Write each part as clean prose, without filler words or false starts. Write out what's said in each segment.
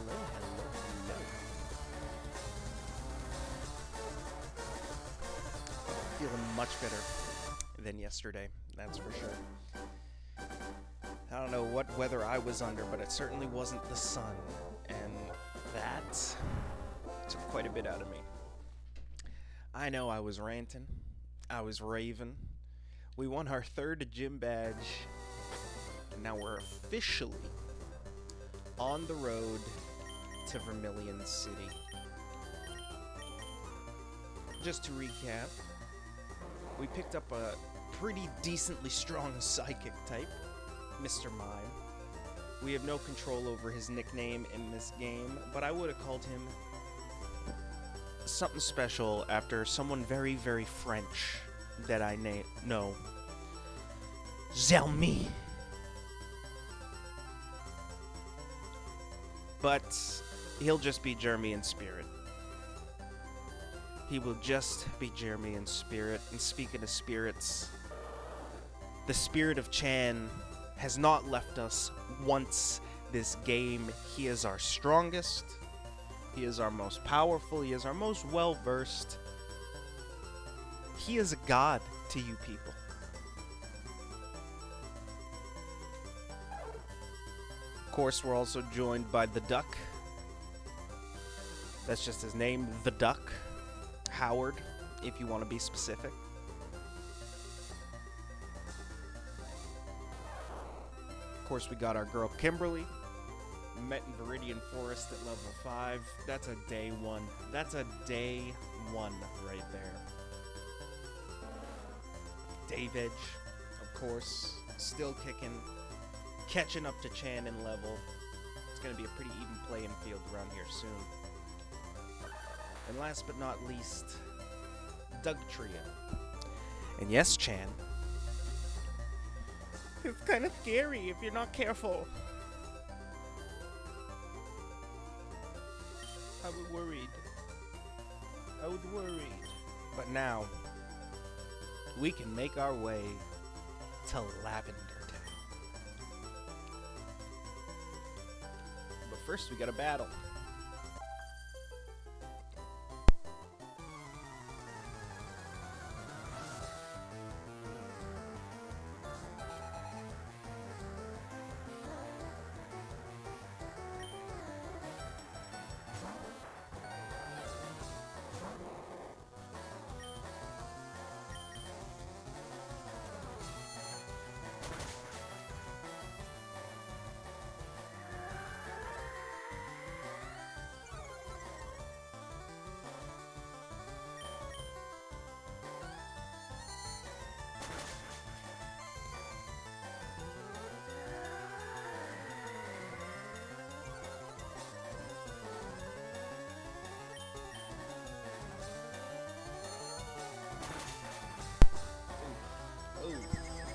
hello. Feeling much better than yesterday, that's for sure. I don't know what weather I was under, but it certainly wasn't the sun, and that took quite a bit out of me. I know I was ranting, I was raving. We won our third gym badge, and now we're officially on the road to Vermilion City. Just to recap, we picked up a pretty decently strong psychic type, Mr. Mime. We have no control over his nickname in this game, but I would have called him something special after someone very, very French that I know. Zelmi. But he'll just be Jeremy in spirit. He will just be Jeremy in spirit. And speaking of spirits, the spirit of Chan has not left us once this game. He is our strongest. He is our most powerful. He is our most well-versed. He is a god to you people. Of course, we're also joined by the Duck. That's just his name, the Duck. Howard, if you want to be specific. Of course, we got our girl Kimberly. Met in Viridian Forest at level 5. That's a day 1. That's a day 1 right there. Davidge, of course, still kicking. Catching up to Chan in level. It's going to be a pretty even playing field around here soon. And last but not least, Doug Trio. And yes, Chan. It's kind of scary if you're not careful. I was worried. But now, we can make our way to Lavender Town. But first, we got a battle.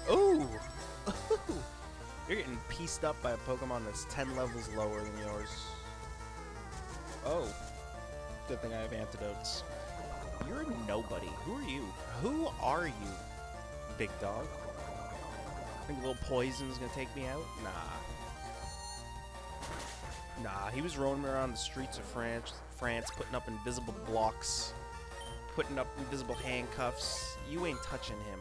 Ooh! You're getting pieced up by a Pokemon that's 10 levels lower than yours. Oh. Good thing I have antidotes. You're a nobody. Who are you? Who are you, big dog? Think a little poison's gonna take me out? Nah, he was roaming around the streets of France, putting up invisible blocks, putting up invisible handcuffs. You ain't touching him.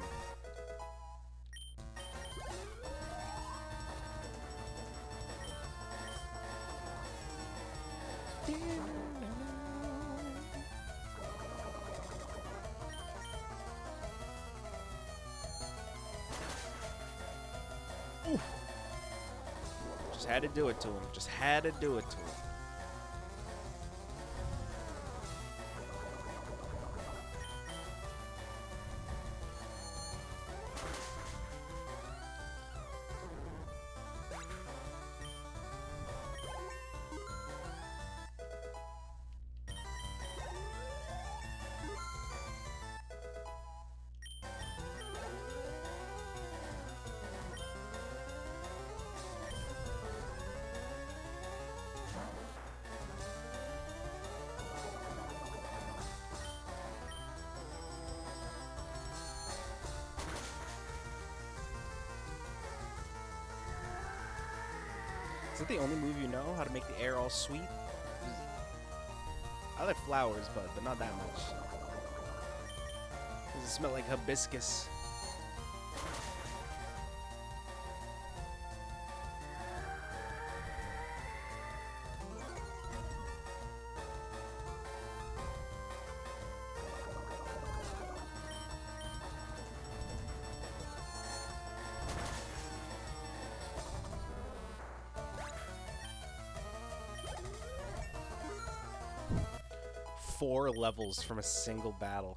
Ooh. Just had to do it to him. Is that the only move you know? How to make the air all sweet? I like flowers, but not that much. Does it smell like hibiscus? Four levels from a single battle.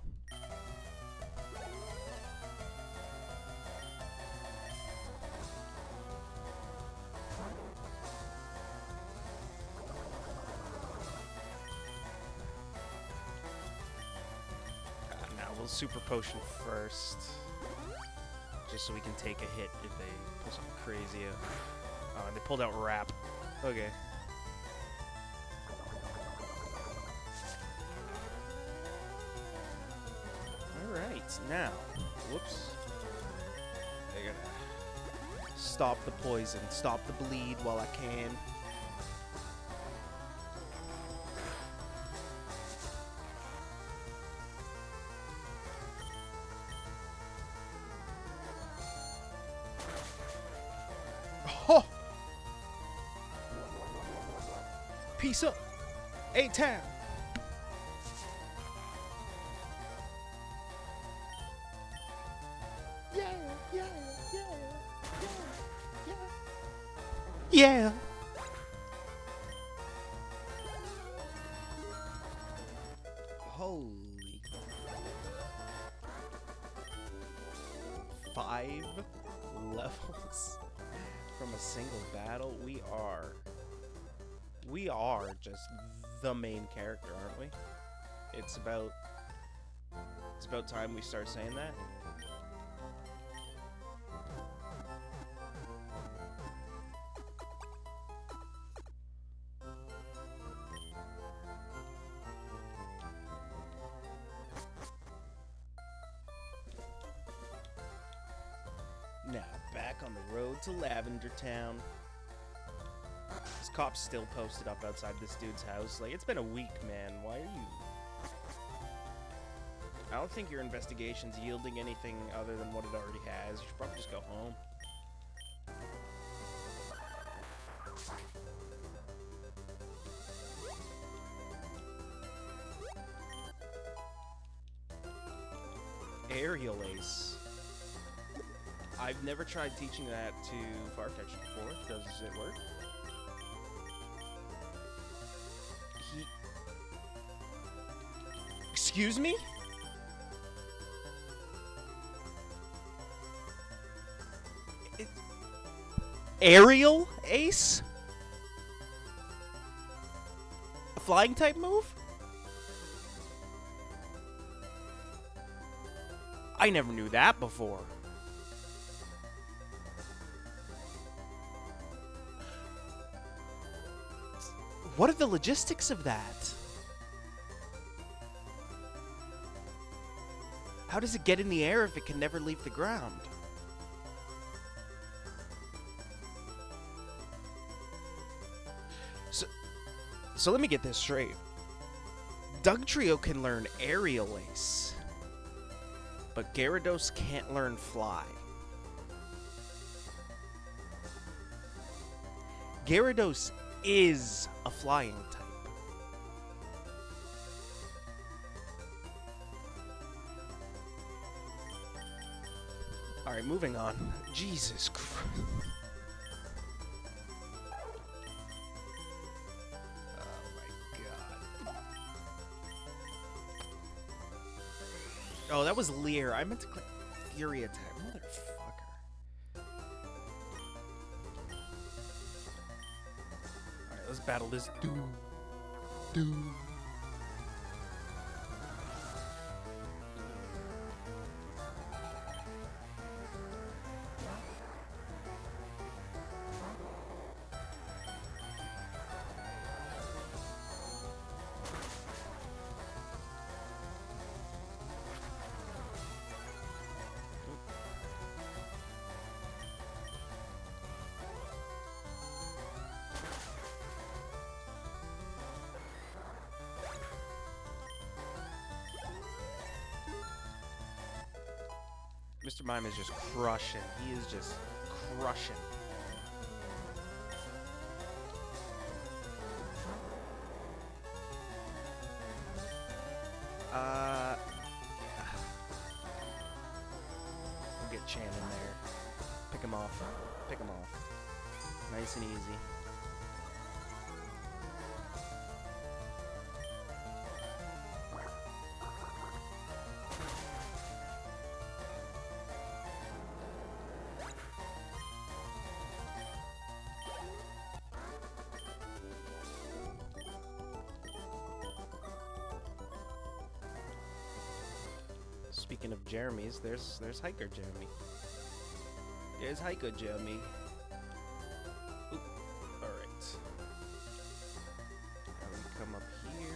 Now we'll super potion first, just so we can take a hit if they pull something crazy out. They pulled out Wrap. Okay. Alright, now, whoops. I gotta stop the poison, stop the bleed while I can. Oh! Peace up, A-Town! Yeah. Holy. 5 levels from a single battle. We are just the main character, aren't we? It's about time we start saying that. Now, back on the road to Lavender Town. This cop's still posted up outside this dude's house. Like, it's been a week, man. Why are you... I don't think your investigation's yielding anything other than what it already has. You should probably just go home. Aerial Ace. I've never tried teaching that to Farfetch'd before. Does it work? Excuse me? Aerial Ace? A flying type move? I never knew that before. What are the logistics of that? How does it get in the air if it can never leave the ground? So let me get this straight. Dugtrio can learn Aerial Ace, but Gyarados can't learn Fly. Gyarados is a flying type. Alright, moving on. Jesus Christ. Oh, that was Leer. I meant to click Fury Attack. Motherfucker. Alright, let's battle this dude. Mr. Mime is just crushing. He is just crushing. We'll get Chan in there. Pick him off. Pick him off. Nice and easy. Speaking of Jeremy's, there's Hiker Jeremy. There's Hiker Jeremy. Oop. Alright. Now we come up here.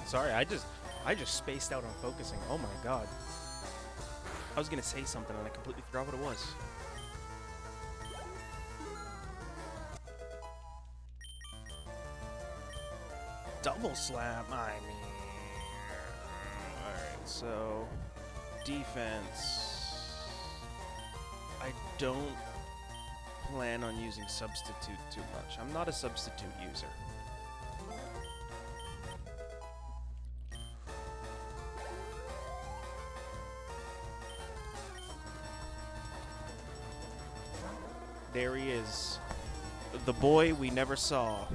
Sorry, I just spaced out on focusing. Oh my god. I was gonna say something and I completely forgot what it was. Double slap, I mean. Alright, so defense. I don't plan on using substitute too much. I'm not a substitute user. There he is. The boy we never saw.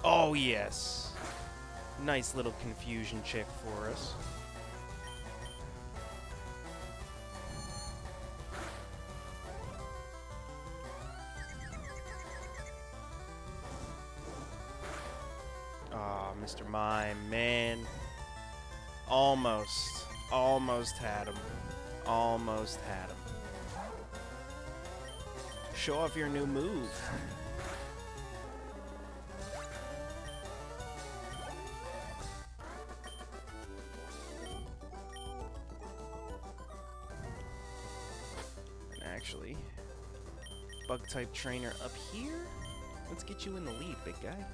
Oh, yes. Nice little confusion check for us. Mr. Mime, man. Almost had him. Almost had him. Show off your new move. And actually, bug type trainer up here? Let's get you in the lead, big guy.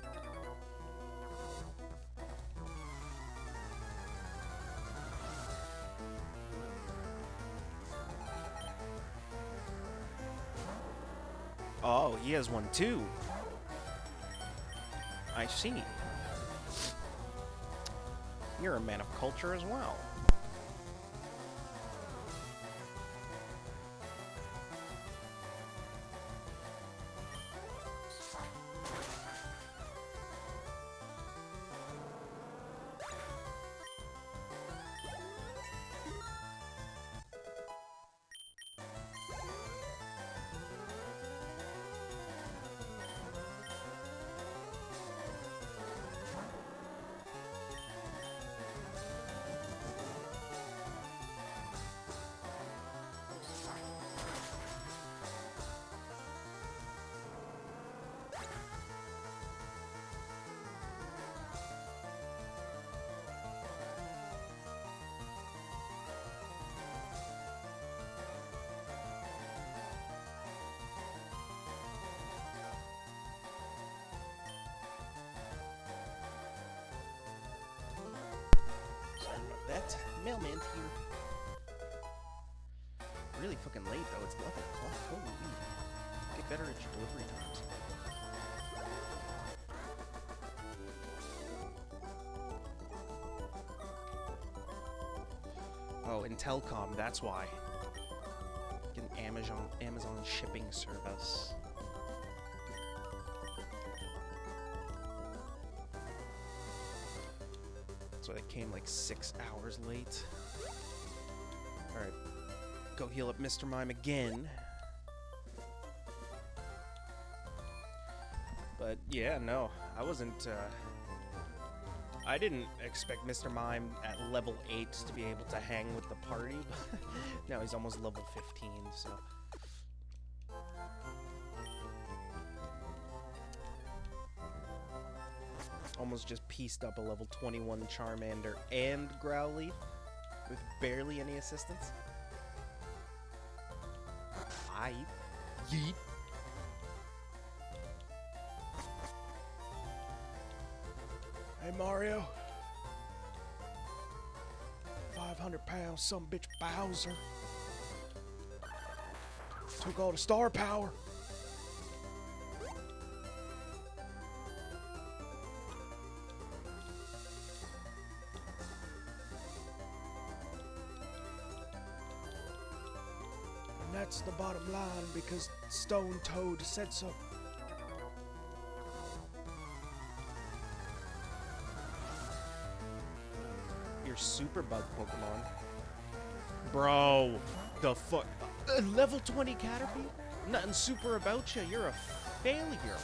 Oh, he has one too. I see. You're a man of culture as well. That mailman's here. Really fucking late though. It's 11 o'clock. Holy. Get better at your delivery times. getting telecom, that's why. Getting Amazon shipping service. So they came like 6 hours late. Alright. Go heal up Mr. Mime again. But yeah, no. I wasn't, I didn't expect Mr. Mime at level 8 to be able to hang with the party. Now he's almost level 15, so... Almost just pieced up a level 21 Charmander and Growlithe with barely any assistance. Yeet. Hey Mario. 500 pounds, some bitch Bowser. Took all the star power. That's the bottom line because Stone Toad said so. Your Super Bug Pokemon. Bro, the fuck? Level 20 Caterpie? Nothing super about you. You're a failure.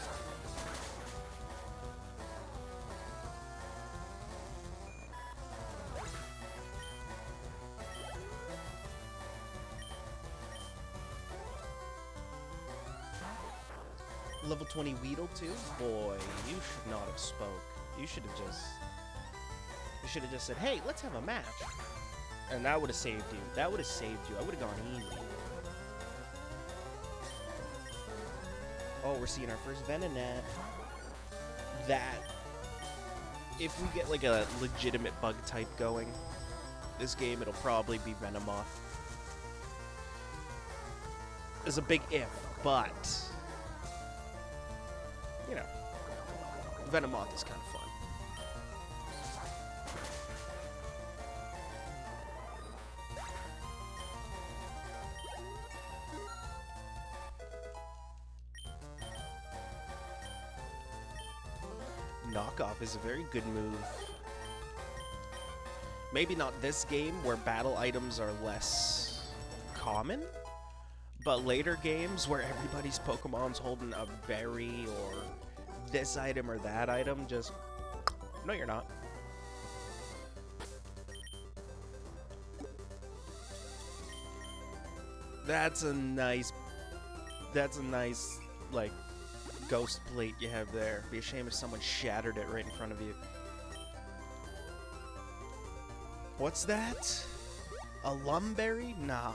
Level 20 Weedle too? Boy, you should not have spoke. You should have just said, hey, let's have a match. And that would have saved you. That would have saved you. I would have gone easy. Oh, we're seeing our first Venonat. That, if we get like a legitimate bug type going, this game, it'll probably be Venomoth. It's a big if, but... You know, Venomoth is kind of fun. Knockoff is a very good move. Maybe not this game, where battle items are less common, but later games where everybody's Pokemon's holding a berry or this item or that item, just... No, you're not. That's a nice, like, ghost plate you have there. Be a shame if someone shattered it right in front of you. What's that? A Lumberry? Nah.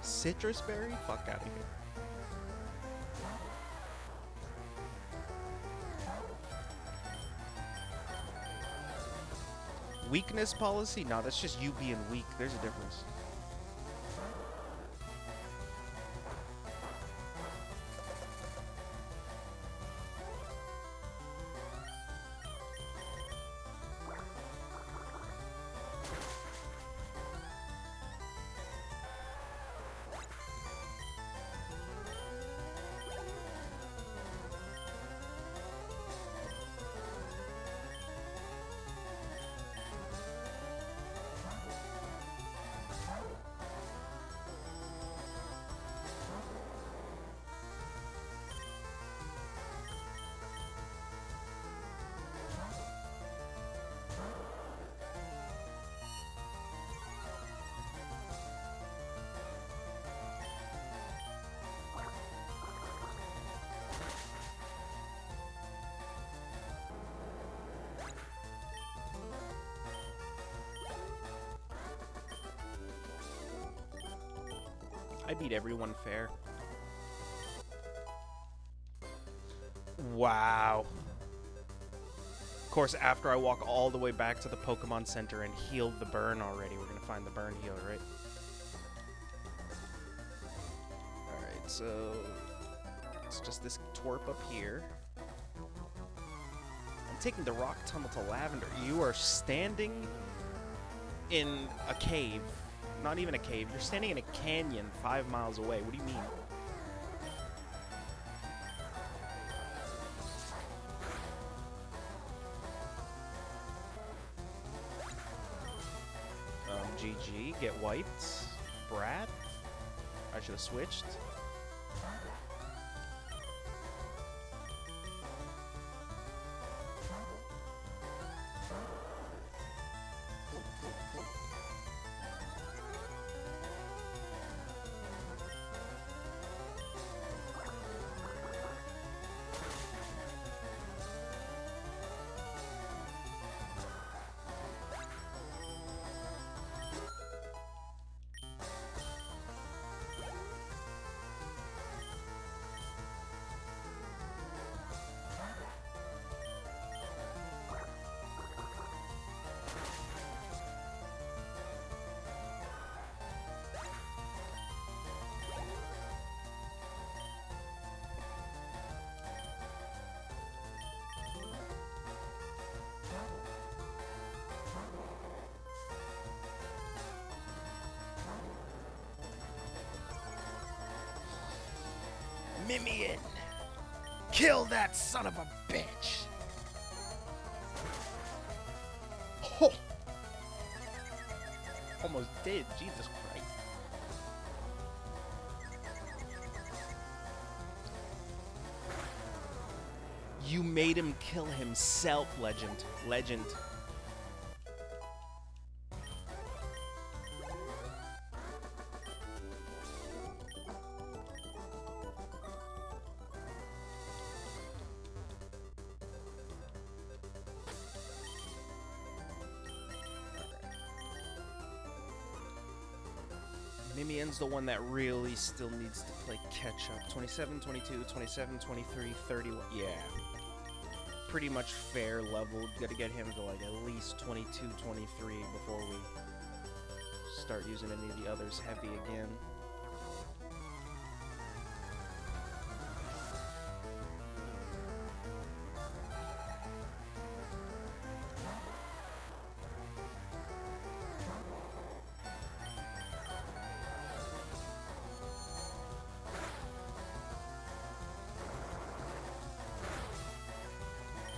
Citrus berry? Fuck out of here. Weakness policy? No, that's just you being weak. There's a difference. I beat everyone fair. Wow. Of course, after I walk all the way back to the Pokemon Center and healed the burn already, we're going to find the burn healer, right? Alright, so... It's just this twerp up here. taking the rock tunnel to Lavender. You are standing in a cave. Not even a cave. You're standing in a canyon 5 miles away. What do you mean? GG. Get wiped. Brat. I should have switched. Mimian! Kill that son of a bitch! Oh! Almost did, Jesus Christ. You made him kill himself, Legend. Legend. Mimian's the one that really still needs to play catch up. 27, 22, 27, 23, 31. Yeah. Pretty much fair level. Gotta get him to like at least 22, 23 before we start using any of the others heavy again.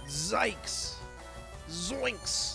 Zykes! Zoinks!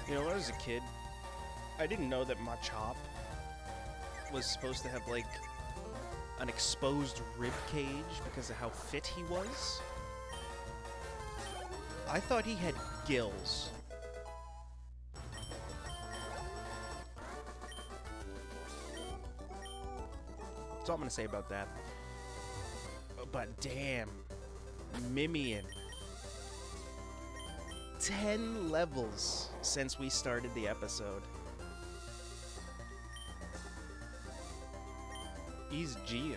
You know, when I was a kid, I didn't know that Machop was supposed to have, like, an exposed rib cage because of how fit he was. I thought he had gills. That's all I'm gonna say about that. But damn, Mimian. 10 levels since we started the episode. He's G'ing.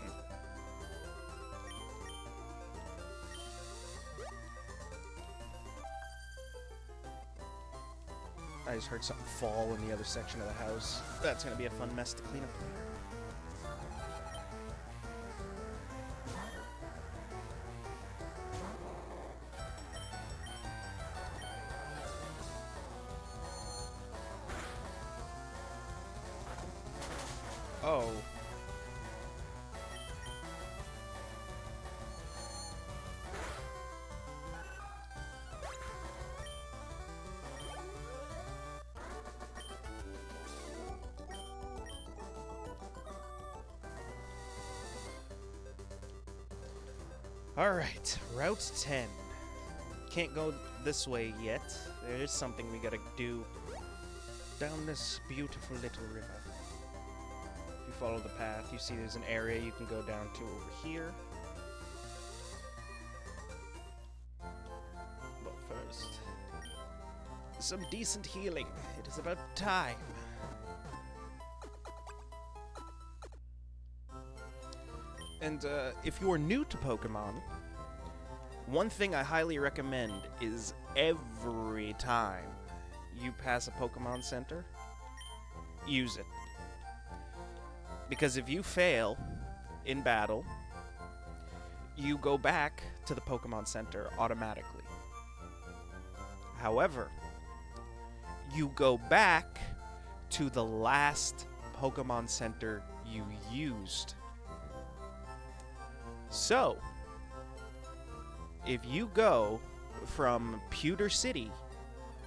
I just heard something fall in the other section of the house. That's gonna be a fun mess to clean up later. Oh. All right, Route 10. Can't go this way yet. There is something we gotta do down this beautiful little river. If you follow the path, you see there's an area you can go down to over here. But first, some decent healing. It is about time. And if you're new to Pokemon, one thing I highly recommend is every time you pass a Pokemon Center, use it. Because if you fail in battle, you go back to the Pokemon Center automatically. However, you go back to the last Pokemon Center you used. So, if you go from Pewter City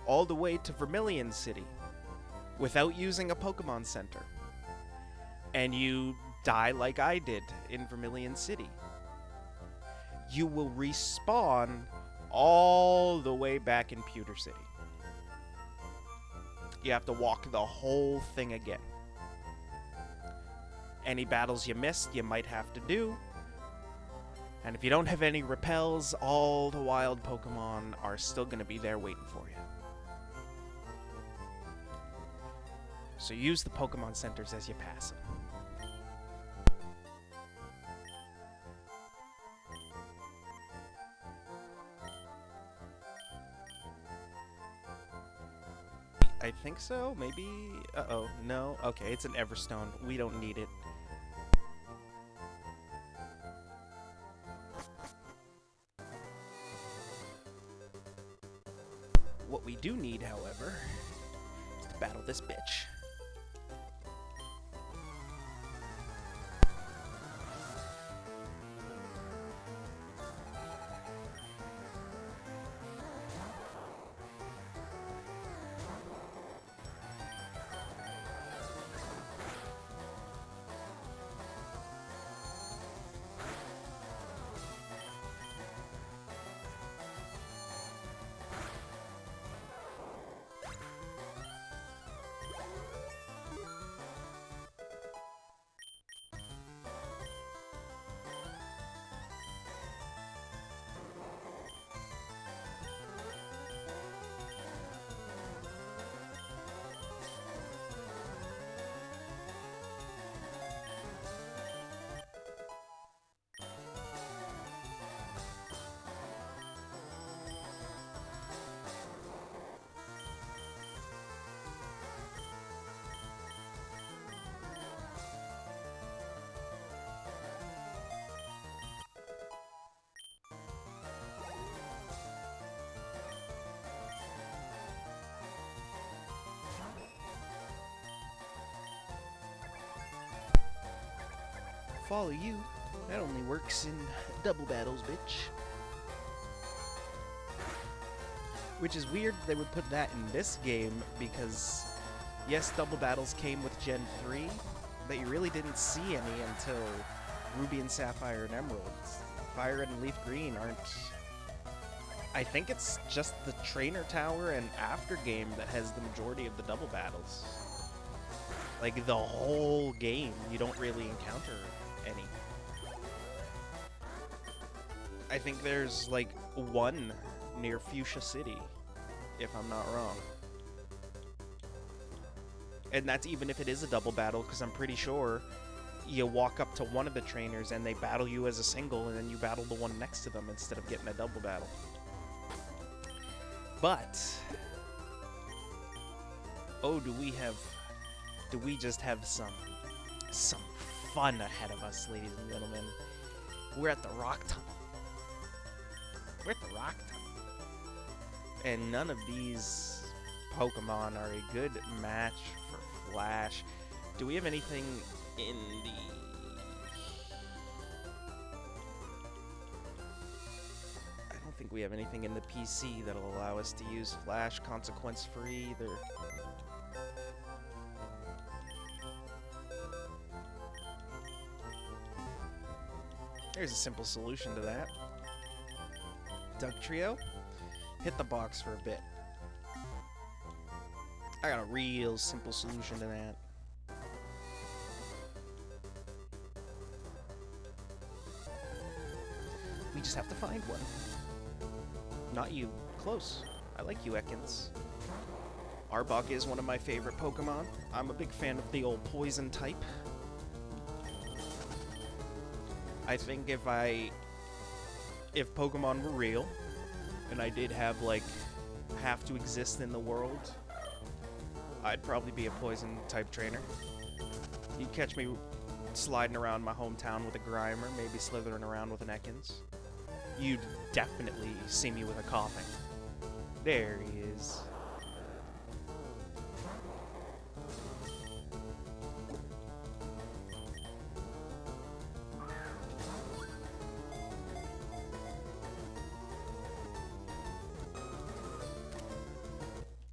all the way to Vermilion City without using a Pokemon Center, and you die like I did in Vermilion City, you will respawn all the way back in Pewter City. You have to walk the whole thing again. Any battles you missed, you might have to do. And if you don't have any repels, all the wild Pokemon are still going to be there waiting for you. So use the Pokemon Centers as you pass them. I think so, maybe? Uh-oh, no? Okay, it's an Everstone. We don't need it. What we do need, however, is to battle this bitch. Follow you. That only works in double battles, bitch. Which is weird they would put that in this game because, yes, double battles came with Gen 3, but you really didn't see any until Ruby and Sapphire and Emerald. FireRed and Leaf Green aren't... I think it's just the Trainer Tower and After Game that has the majority of the double battles. Like, the whole game, you don't really encounter any. I think there's like one near Fuchsia City, if I'm not wrong. And that's even if it is a double battle, because I'm pretty sure you walk up to one of the trainers and they battle you as a single, and then you battle the one next to them instead of getting a double battle. But, oh, do we just have some fun ahead of us, ladies and gentlemen. We're at the Rock Tunnel. We're at the Rock Tunnel. And none of these Pokemon are a good match for Flash. Do we have anything in the... I don't think we have anything in the PC that'll allow us to use Flash consequence-free either. There's a simple solution to that. Dugtrio, hit the box for a bit. I got a real simple solution to that. We just have to find one. Not you. Close. I like you, Ekans. Arbok is one of my favorite Pokemon. I'm a big fan of the old poison type. I think if Pokemon were real, and I did have to exist in the world, I'd probably be a poison type trainer. You'd catch me sliding around my hometown with a Grimer, maybe slithering around with an Ekans. You'd definitely see me with a Coughing. There he is.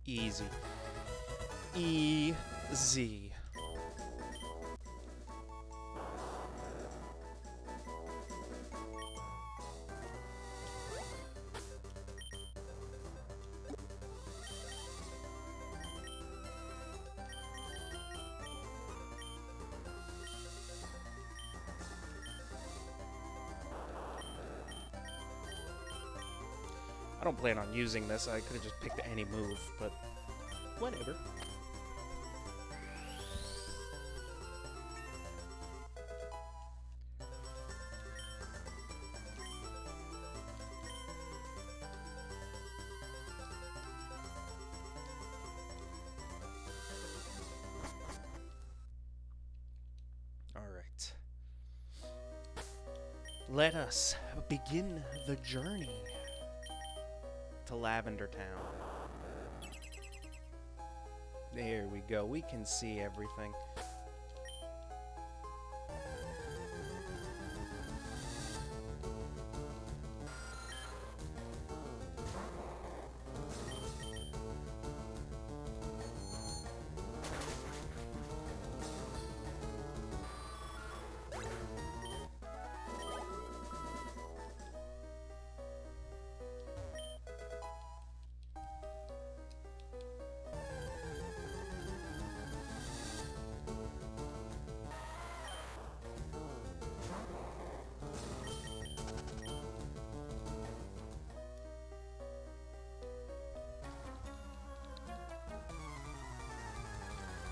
Easy. Easy. I don't plan on using this. I could have just picked any move, but whatever. All right. Let us begin the journey to Lavender Town. There we go. We can see everything.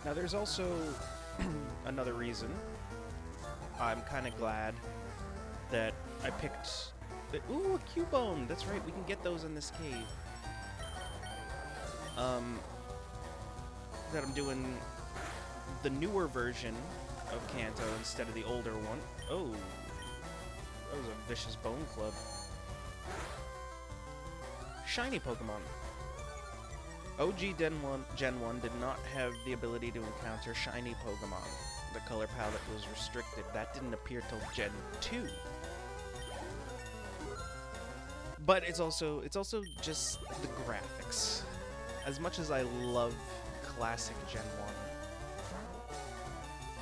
Now, there's also another reason. I'm kind of glad that I picked the... Ooh, a Cubone! That's right, we can get those in this cave. That I'm doing the newer version of Kanto instead of the older one. Oh, that was a vicious Bone Club. Shiny Pokemon. OG Gen 1 did not have the ability to encounter shiny Pokemon. The color palette was restricted. That didn't appear till Gen 2. But it's also just the graphics. As much as I love classic Gen 1,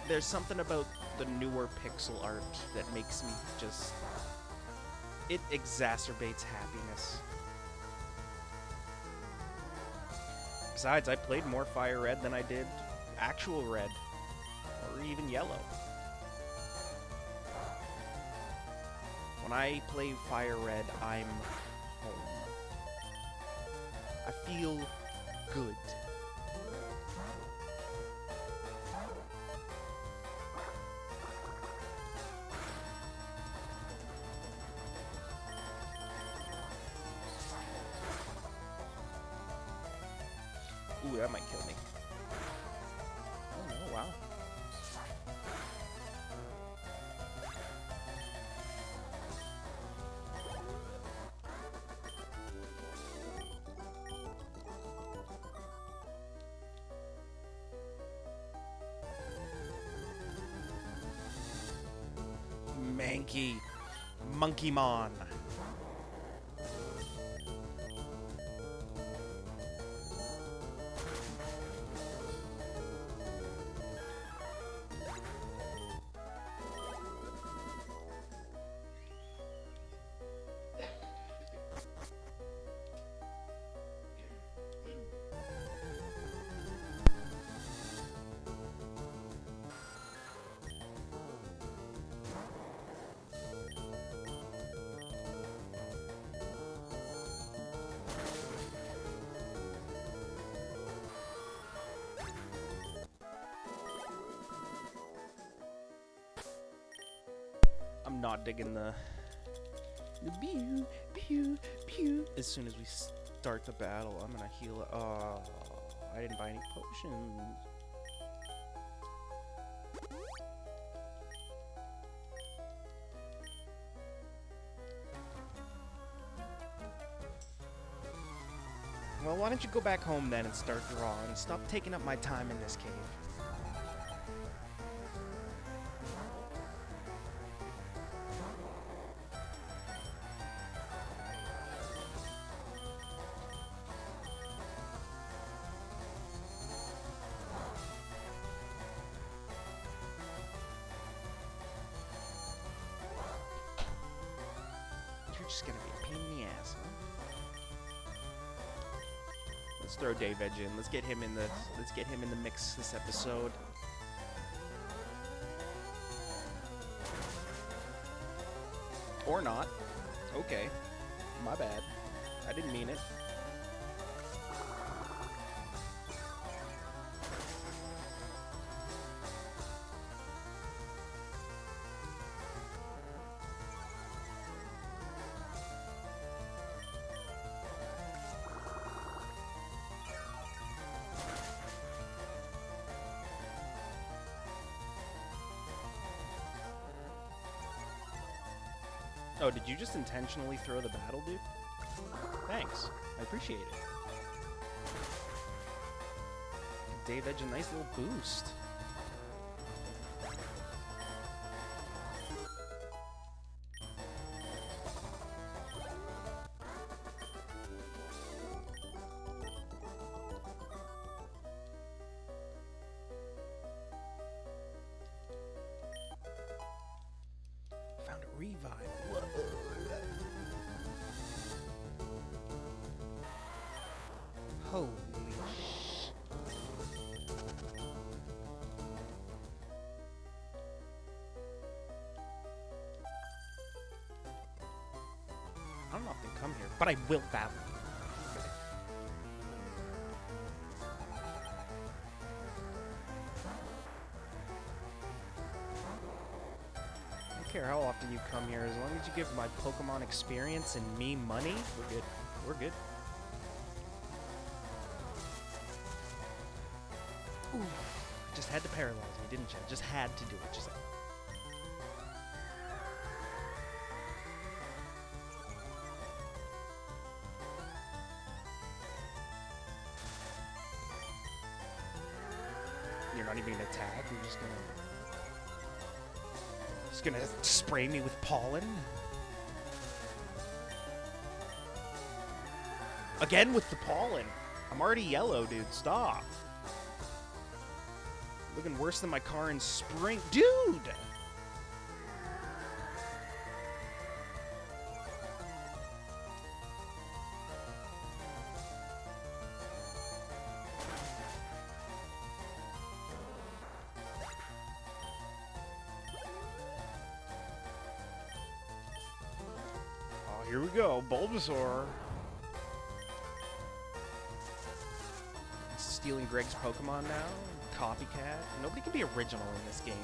there's something about the newer pixel art that makes me just... It exacerbates happiness. Besides, I played more FireRed than I did actual Red, or even Yellow. When I play FireRed, I'm home. I feel good. Ooh, that might kill me. Oh no, wow. Mankey. Monkeymon. I'm not digging the pew, pew, pew. As soon as we start the battle, I'm gonna heal it. Oh, I didn't buy any potions. Well, why don't you go back home then and start drawing? Stop taking up my time in this cave. You're just gonna be a pain in the ass, huh? Let's throw Dave Edge in. Let's get him in the mix this episode. Or not. Okay. My bad. I didn't mean it. Oh, did you just intentionally throw the battle, dude? Thanks. I appreciate it. Dave Edge a nice little boost. Found a revive. Whoa. Holy sh... I don't often come here, but I will battle. I don't care how often you come here, as long as you give my Pokemon experience and me money, we're good. We're good. Ooh, just had to paralyze me, didn't you? Just had to do it. Just. You're not even gonna attack. You're just gonna spray me with pollen. Again with the pollen. I'm already yellow, dude. Stop. Looking worse than my car in spring. Dude! Oh, here we go. Bulbasaur. Stealing Greg's Pokemon now. Copycat. Nobody can be original in this game.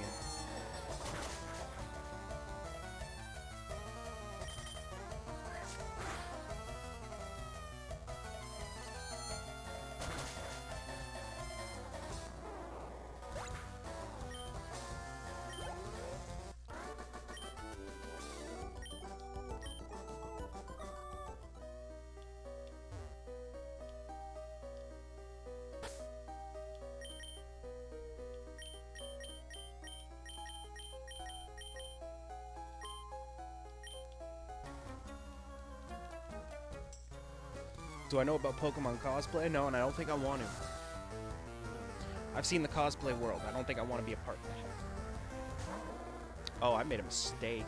Do I know about Pokemon cosplay? No, and I don't think I want to. I've seen the cosplay world. I don't think I want to be a part of that. Oh, I made a mistake.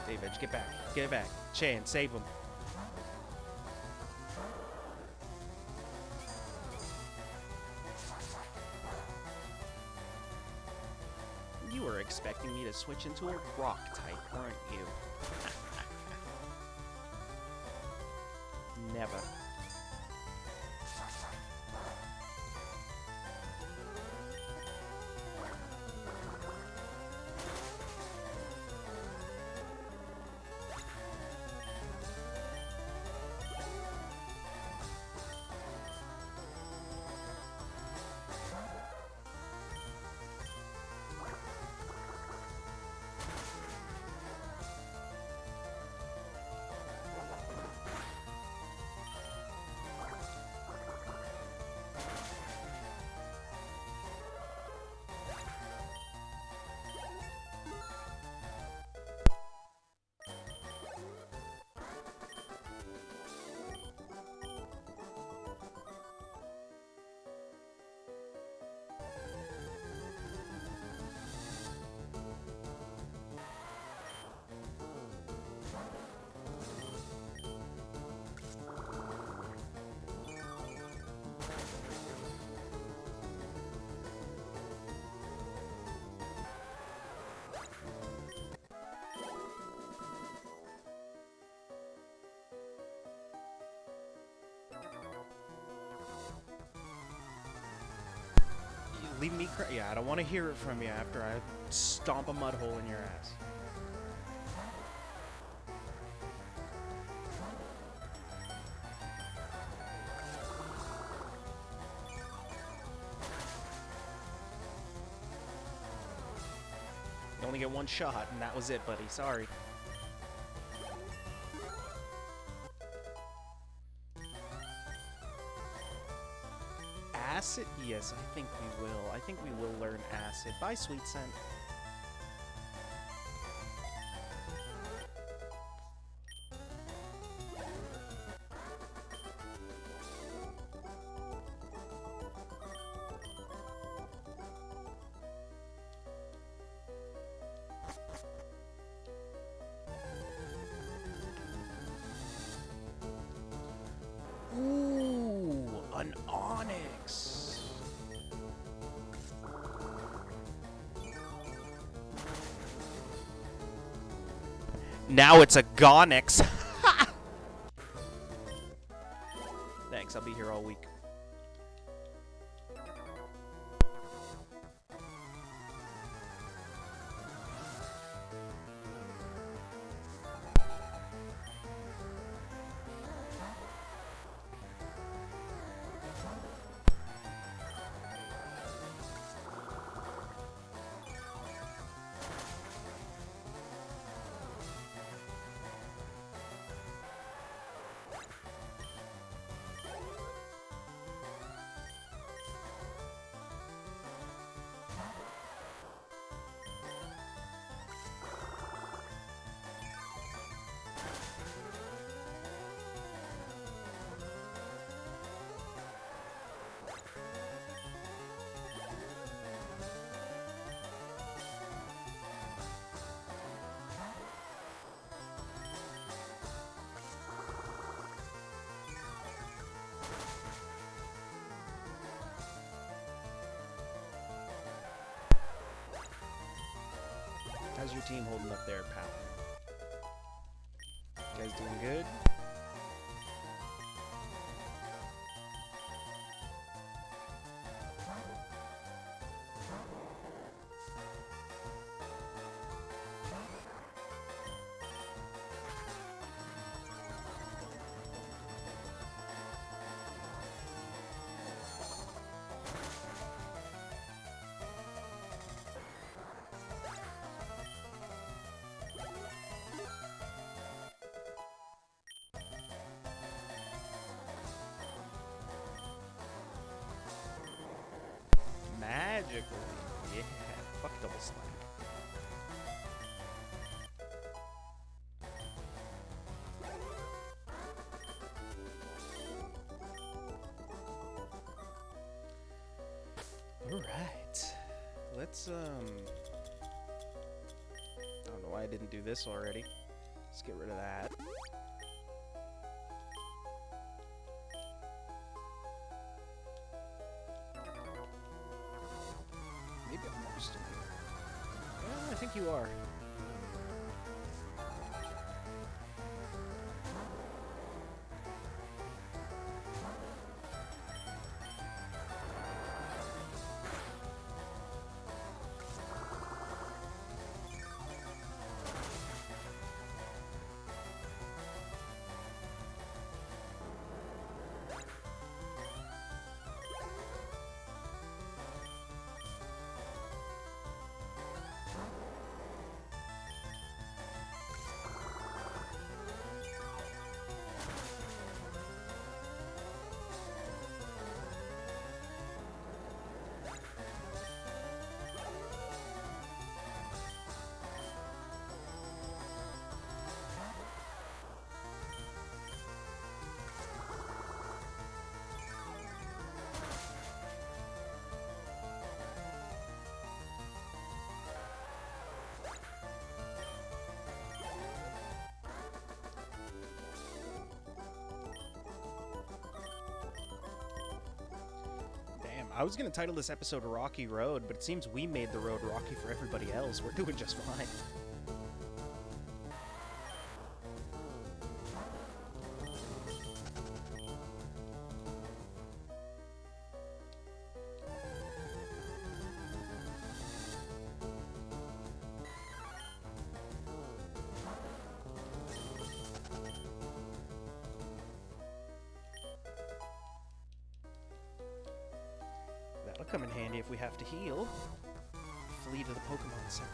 Dave Edge, get back. Get back. Chan, save him. You were expecting me to switch into a rock type, weren't you? Never. Leave me cry. Yeah, I don't want to hear it from you after I stomp a mud hole in your ass. You only get one shot, and that was it, buddy. Sorry. Acid? Yes, I think we will. I think we will learn acid. Bye, Sweet Scent. Ooh, an onyx. Now it's a Gonix. Thanks, I'll be here all week. How's your team holding up there, pal? You guys doing good? Magically. Yeah, fuck double slap. Alright. Let's, I don't know why I didn't do this already. Let's get rid of that. Maybe I'm never still here. Well, I think you are. I was going to title this episode Rocky Road, but it seems we made the road rocky for everybody else. We're doing just fine. come in handy if we have to heal. Flee to the Pokemon Center.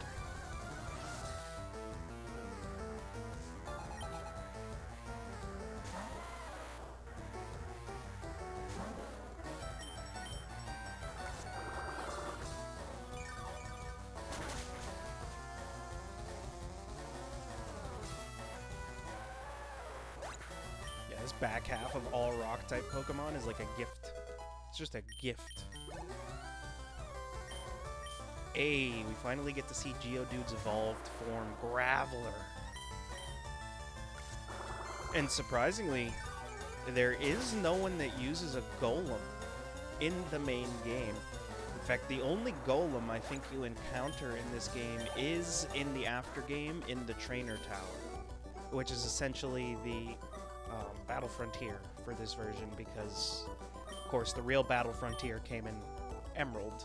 Yeah, this back half of all rock-type Pokemon is like a gift. It's just a gift. Hey, we finally get to see Geodude's evolved form, Graveler. And surprisingly, there is no one that uses a Golem in the main game. In fact, the only Golem I think you encounter in this game is in the aftergame in the Trainer Tower, which is essentially the Battle Frontier for this version because, of course, the real Battle Frontier came in Emerald.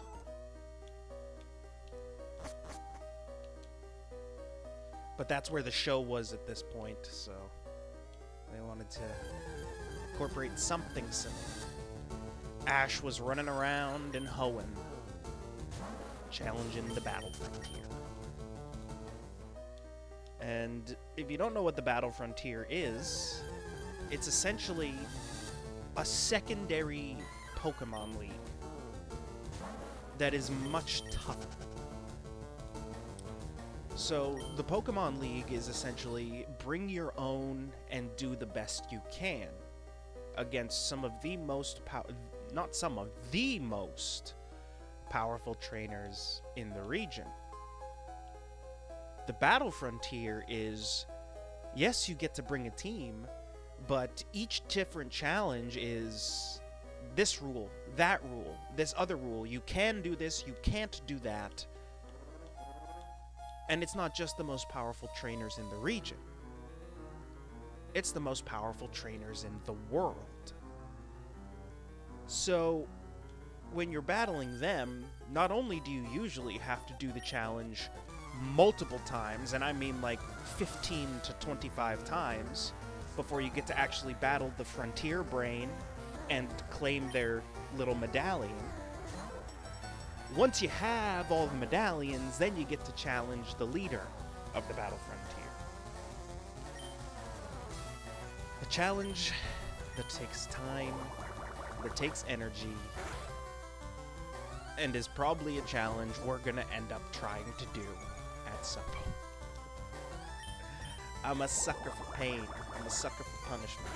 But that's where the show was at this point, so they wanted to incorporate something similar. Ash was running around in Hoenn, challenging the Battle Frontier. And if you don't know what the Battle Frontier is, it's essentially a secondary Pokemon League that is much tougher. So, the Pokemon League is essentially bring your own and do the best you can against some of the most the most powerful trainers in the region. The Battle Frontier is, yes, you get to bring a team, but each different challenge is this rule, that rule, this other rule. You can do this, you can't do that. And it's not just the most powerful trainers in the region. It's the most powerful trainers in the world. So, when you're battling them, not only do you usually have to do the challenge multiple times, and I mean like 15 to 25 times, before you get to actually battle the Frontier Brain and claim their little medallion. Once you have all the medallions, then you get to challenge the leader of the Battle Frontier. A challenge that takes time, that takes energy, and is probably a challenge we're gonna end up trying to do at some point. I'm a sucker for pain. I'm a sucker for punishment.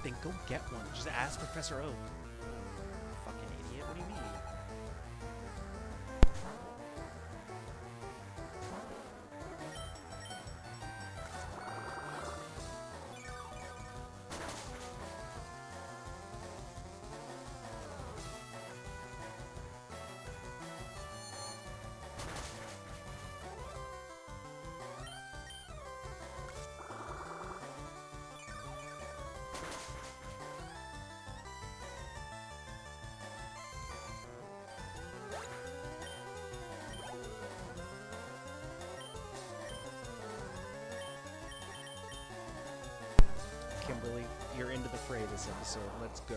Then go get one. Just ask Professor Oak. Fucking idiot. What do you mean? Kimberly, you're into the fray this episode. Let's go.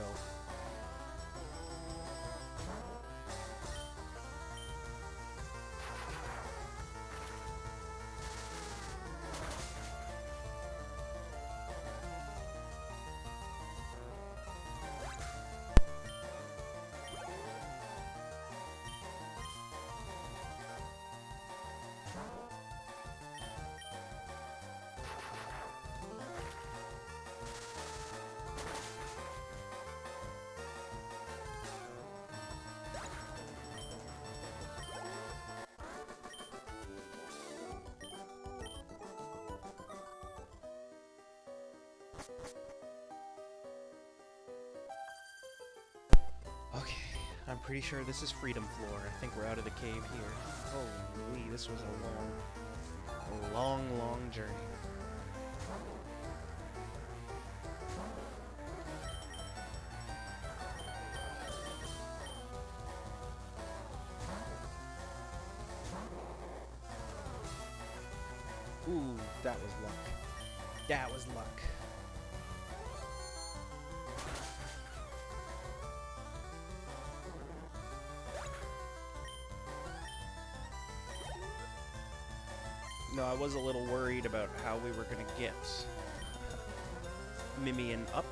Okay, I'm pretty sure this is Freedom Floor. I think we're out of the cave here. Holy, this was a long journey. Ooh, that was luck. That was luck. No, I was a little worried about how we were going to get Mimian up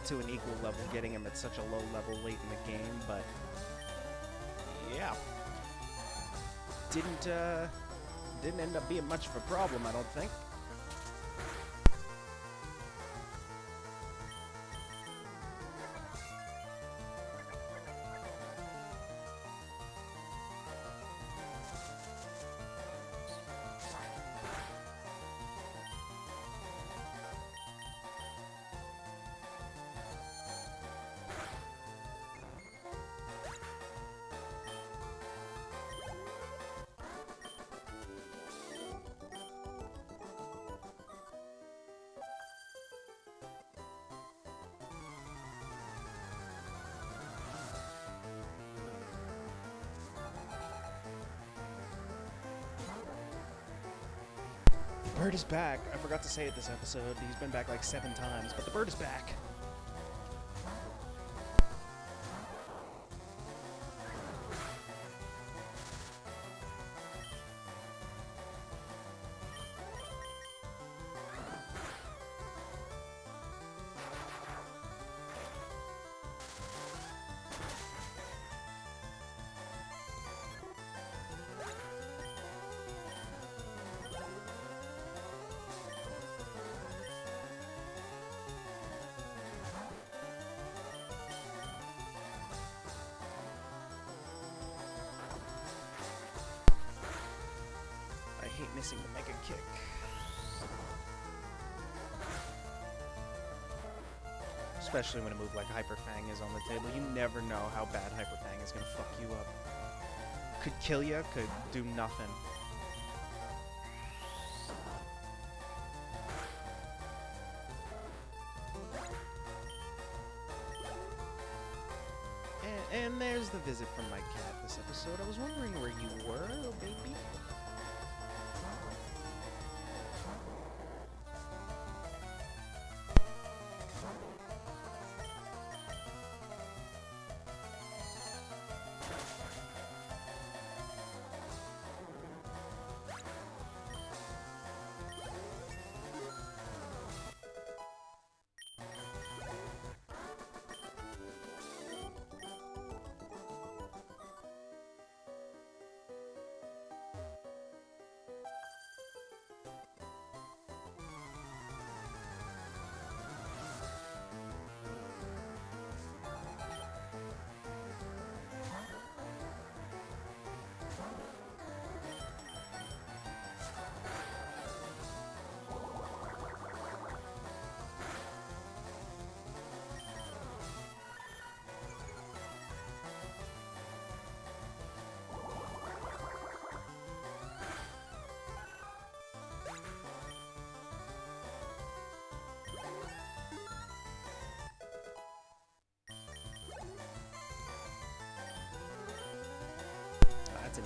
to an equal level, getting him at such a low level late in the game, but yeah. Didn't end up being much of a problem, I don't think. The bird is back. I forgot to say it this episode. He's been back like 7 times, but the bird is back. Missing the mega kick. Especially when a move like Hyper Fang is on the table. You never know how bad Hyper Fang is going to fuck you up. Could kill you, could do nothing. And there's the visit from my cat this episode. I was wondering where you were, little baby.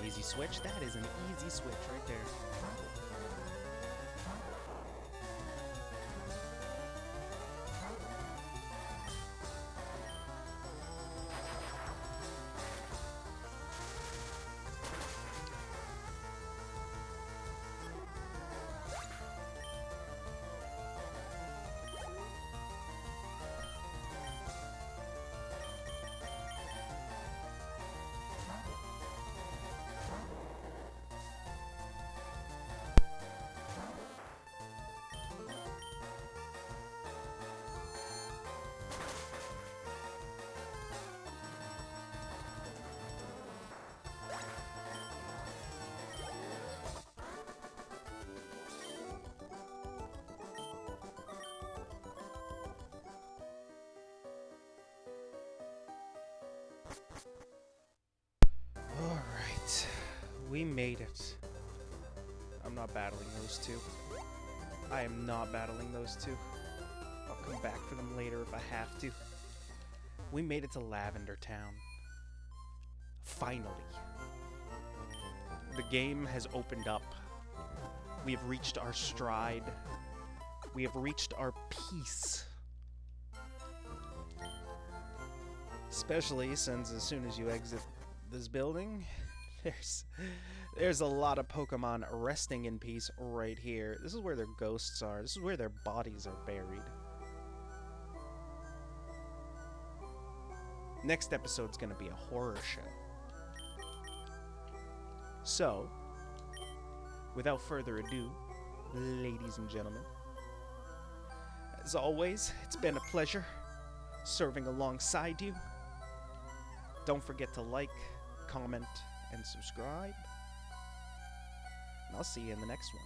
easy switch. That is an easy switch right there. Alright, we made it. I'm not battling those two. I am not battling those two. I'll come back for them later if I have to. We made it to Lavender Town. Finally. The game has opened up. We have reached our stride. We have reached our peace. Especially since as soon as you exit this building, there's a lot of Pokemon resting in peace right here. This is where their ghosts are. This is where their bodies are buried. Next episode's gonna be a horror show. So, without further ado, ladies and gentlemen, as always, it's been a pleasure serving alongside you. Don't forget to like, comment, and subscribe. And I'll see you in the next one.